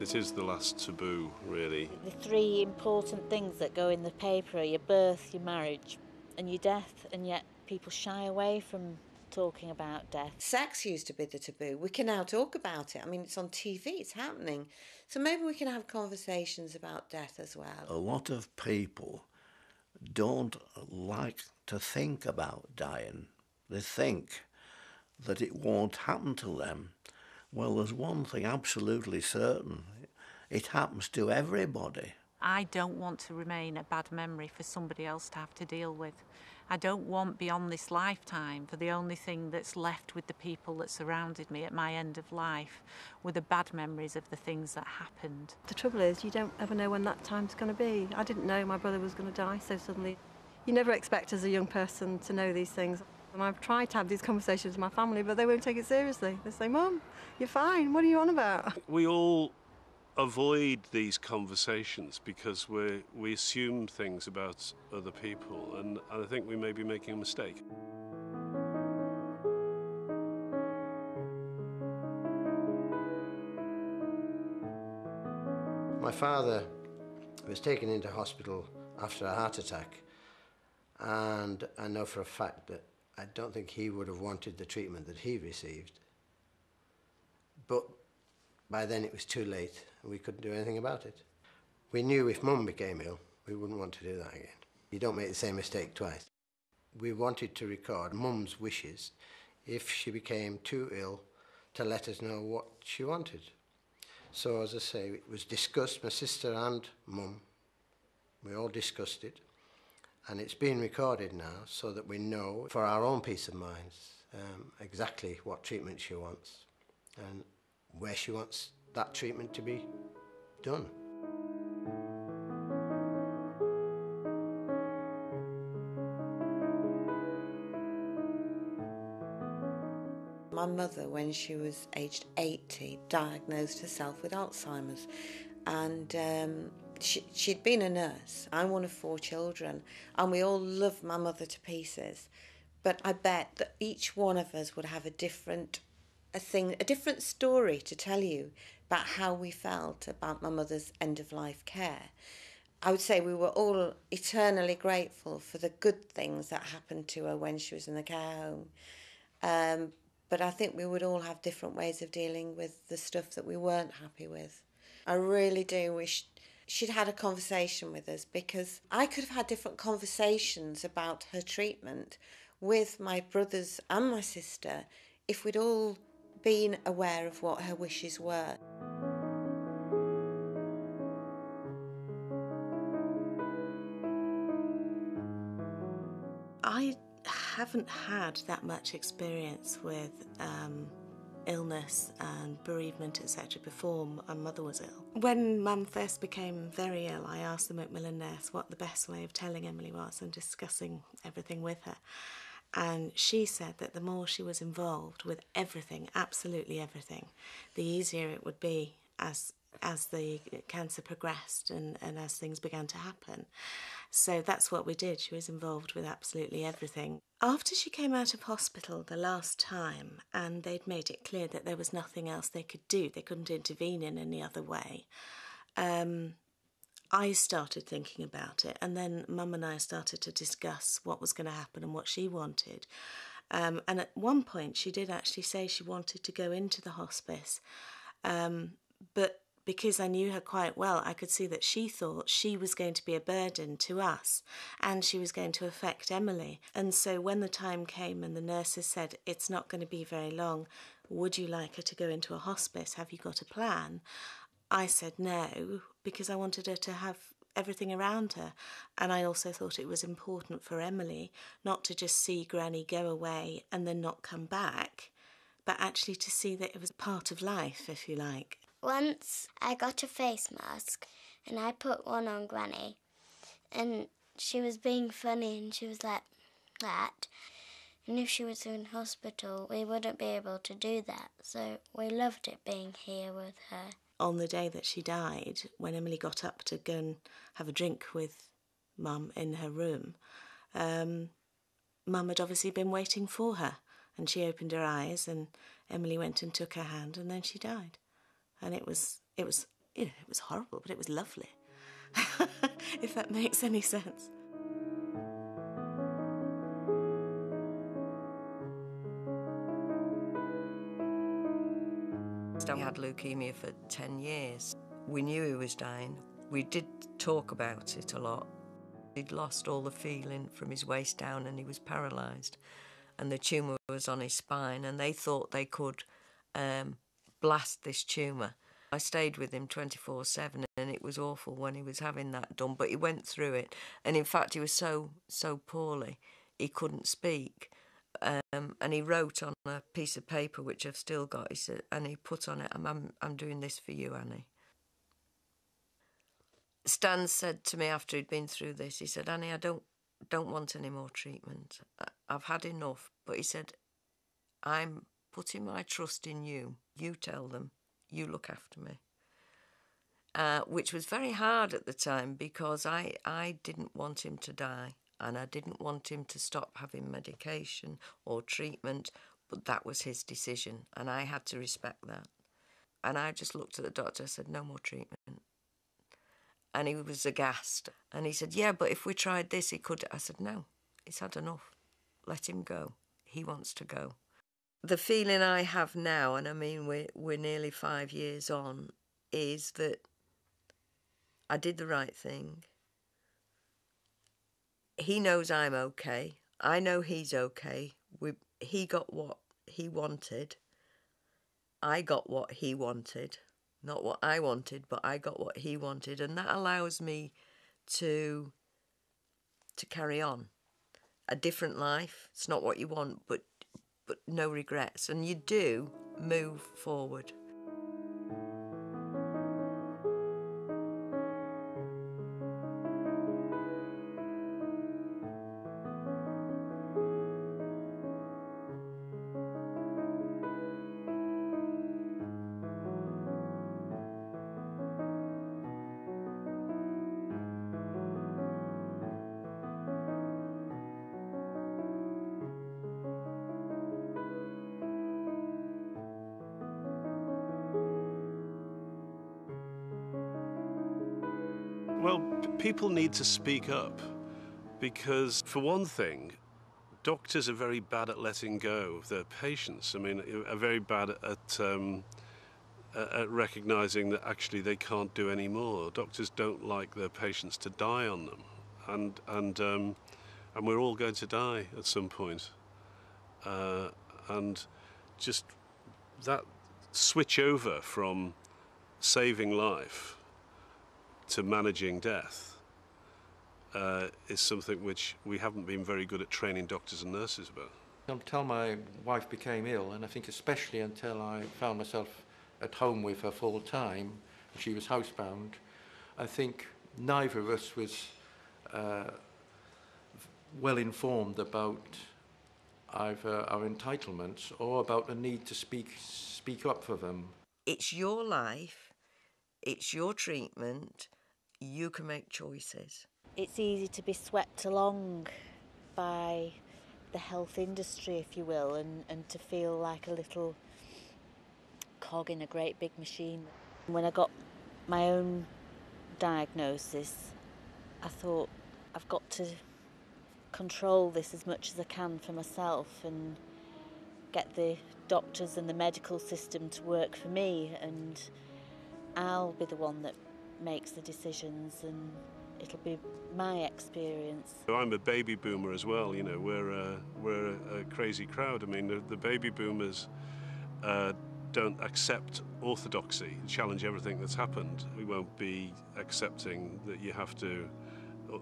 It is the last taboo, really. The three important things that go in the paper are your birth, your marriage and your death, and yet people shy away from talking about death. Sex used to be the taboo. We can now talk about it. I mean, it's on TV, it's happening. So maybe we can have conversations about death as well. A lot of people don't like to think about dying. They think that it won't happen to them. Well, there's one thing absolutely certain. It happens to everybody. I don't want to remain a bad memory for somebody else to have to deal with. I don't want beyond this lifetime for the only thing that's left with the people that surrounded me at my end of life were the bad memories of the things that happened. The trouble is, you don't ever know when that time's going to be. I didn't know my brother was going to die so suddenly. You never expect as a young person to know these things. And I've tried to have these conversations with my family, but they won't take it seriously. They say, Mum, you're fine, what are you on about? We all avoid these conversations because we assume things about other people, and I think we may be making a mistake. My father was taken into hospital after a heart attack, and I know for a fact that I don't think he would have wanted the treatment that he received. But by then it was too late and we couldn't do anything about it. We knew if Mum became ill, we wouldn't want to do that again. You don't make the same mistake twice. We wanted to record Mum's wishes if she became too ill to let us know what she wanted. So as I say, it was discussed, my sister and Mum, we all discussed it, and it's been recorded now so that we know for our own peace of mind exactly what treatment she wants and where she wants that treatment to be done. My mother, when she was aged 80, diagnosed herself with Alzheimer's, and she'd been a nurse. I'm one of 4 children, and we all loved my mother to pieces. But I bet that each one of us would have a different story to tell you about how we felt about my mother's end-of-life care. I would say we were all eternally grateful for the good things that happened to her when she was in the care home. But I think we would all have different ways of dealing with the stuff that we weren't happy with. I really do wish she'd had a conversation with us, because I could have had different conversations about her treatment with my brothers and my sister if we'd all been aware of what her wishes were. I haven't had that much experience with illness and bereavement, etc. before my mother was ill. When Mum first became very ill, I asked the Macmillan nurse what the best way of telling Emily was and discussing everything with her. And she said that the more she was involved with everything, absolutely everything, the easier it would be as the cancer progressed and as things began to happen. So that's what we did. She was involved with absolutely everything. After she came out of hospital the last time, and they'd made it clear that there was nothing else they could do, they couldn't intervene in any other way, I started thinking about it, and then Mum and I started to discuss what was going to happen and what she wanted. And at one point she did actually say she wanted to go into the hospice, but because I knew her quite well, I could see that she thought she was going to be a burden to us and she was going to affect Emily. And so when the time came and the nurses said, it's not going to be very long, would you like her to go into a hospice? Have you got a plan? I said no, because I wanted her to have everything around her. And I also thought it was important for Emily not to just see Granny go away and then not come back, but actually to see that it was part of life, if you like. Once I got a face mask and I put one on Granny, and she was being funny and she was like that. And if she was in hospital, we wouldn't be able to do that. So we loved it being here with her. On the day that she died, when Emily got up to go and have a drink with Mum in her room, Mum had obviously been waiting for her, and she opened her eyes and Emily went and took her hand and then she died. And it was You know, it was horrible, but it was lovely, if that makes any sense. He had leukemia for 10 years. We knew he was dying. We did talk about it a lot. He'd lost all the feeling from his waist down and he was paralysed. And the tumour was on his spine, and they thought they could blast this tumour. I stayed with him 24/7, and it was awful when he was having that done, but he went through it. And in fact, he was so poorly, he couldn't speak. And he wrote on a piece of paper, which I've still got, he said, and he put on it, I'm doing this for you, Annie. Stan said to me after he'd been through this, he said, Annie, I don't want any more treatment. I've had enough. But he said, I'm putting my trust in you. You tell them. You look after me. Which was very hard at the time, because I didn't want him to die, and I didn't want him to stop having medication or treatment, but that was his decision, and I had to respect that. And I just looked at the doctor, I said, no more treatment. And he was aghast. And he said, yeah, but if we tried this, he could. I said, no, he's had enough. Let him go. He wants to go. The feeling I have now, and I mean we're nearly 5 years on, is that I did the right thing. He knows I'm okay. I know he's okay. He got what he wanted. I got what he wanted. Not what I wanted, but I got what he wanted. And that allows me to carry on. A different life. It's not what you want, but no regrets. And you do move forward. Well, people need to speak up because, for one thing, doctors are very bad at letting go of their patients. I mean, are very bad at recognising that actually they can't do any more. Doctors don't like their patients to die on them, and we're all going to die at some point. And just that switch over from saving life to managing death is something which we haven't been very good at training doctors and nurses about. Until my wife became ill, and I think especially until I found myself at home with her full time, she was housebound, I think neither of us was well informed about either our entitlements or about the need to speak up for them. It's your life, it's your treatment, you can make choices. It's easy to be swept along by the health industry, if you will, and to feel like a little cog in a great big machine. When I got my own diagnosis, I thought I've got to control this as much as I can for myself and get the doctors and the medical system to work for me, and I'll be the one that makes the decisions and it'll be my experience. I'm a baby boomer as well, you know, we're a crazy crowd. I mean, the baby boomers don't accept orthodoxy, challenge everything that's happened. We won't be accepting that you have to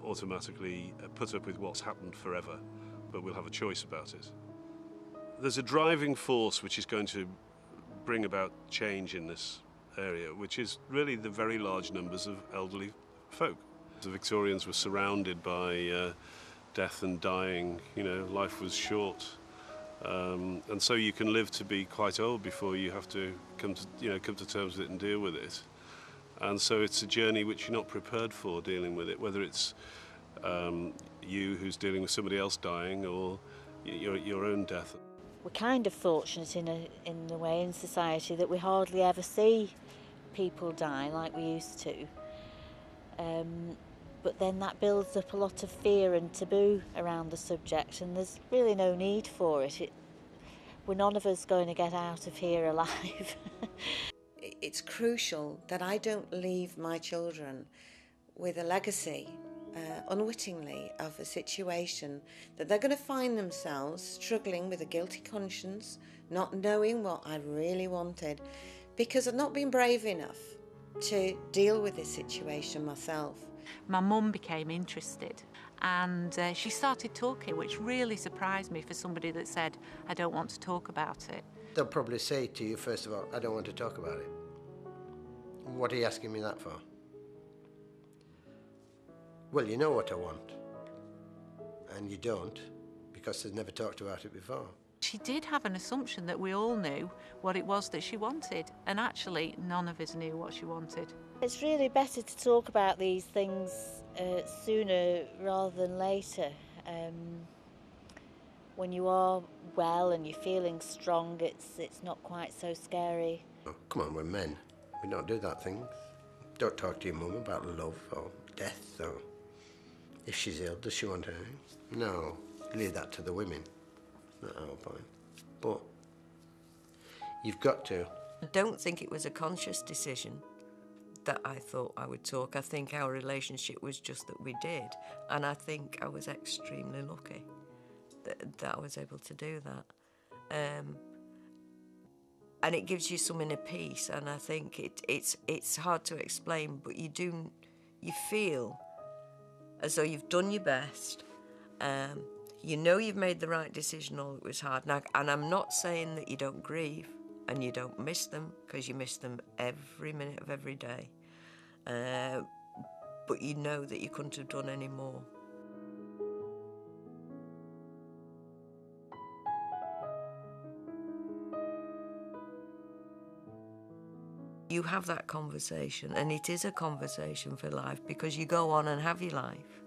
automatically put up with what's happened forever, but we'll have a choice about it. There's a driving force which is going to bring about change in this area, which is really the very large numbers of elderly folk. The Victorians were surrounded by death and dying, you know, life was short. And so you can live to be quite old before you have to come to terms with it and deal with it. And so it's a journey which you're not prepared for, dealing with it, whether it's you who's dealing with somebody else dying or your own death. We're kind of fortunate in a way in society that we hardly ever see people die like we used to. But then that builds up a lot of fear and taboo around the subject, and there's really no need for it. We're none of us going to get out of here alive. It's crucial that I don't leave my children with a legacy, unwittingly, of a situation that they're going to find themselves struggling with a guilty conscience, not knowing what I really wanted, because I've not been brave enough to deal with this situation myself. My mum became interested and she started talking, which really surprised me for somebody that said, I don't want to talk about it. They'll probably say to you, first of all, I don't want to talk about it. What are you asking me that for? Well, you know what I want. And you don't, because they've never talked about it before. She did have an assumption that we all knew what it was that she wanted, and actually none of us knew what she wanted. It's really better to talk about these things sooner rather than later. When you are well and you're feeling strong, it's not quite so scary. Oh, come on, we're men. We don't do that thing. Don't talk to your mum about love or death or if she's ill, does she want anything? No, leave that to the women. Not our point. But you've got to. I don't think it was a conscious decision that I thought I would talk. I think our relationship was just that we did. And I think I was extremely lucky that I was able to do that. And it gives you some inner peace. And I think it's hard to explain, but you feel as though you've done your best. You know you've made the right decision, although it was hard. Now, and I'm not saying that you don't grieve and you don't miss them, because you miss them every minute of every day. But you know that you couldn't have done any more. You have that conversation, and it is a conversation for life, because you go on and have your life.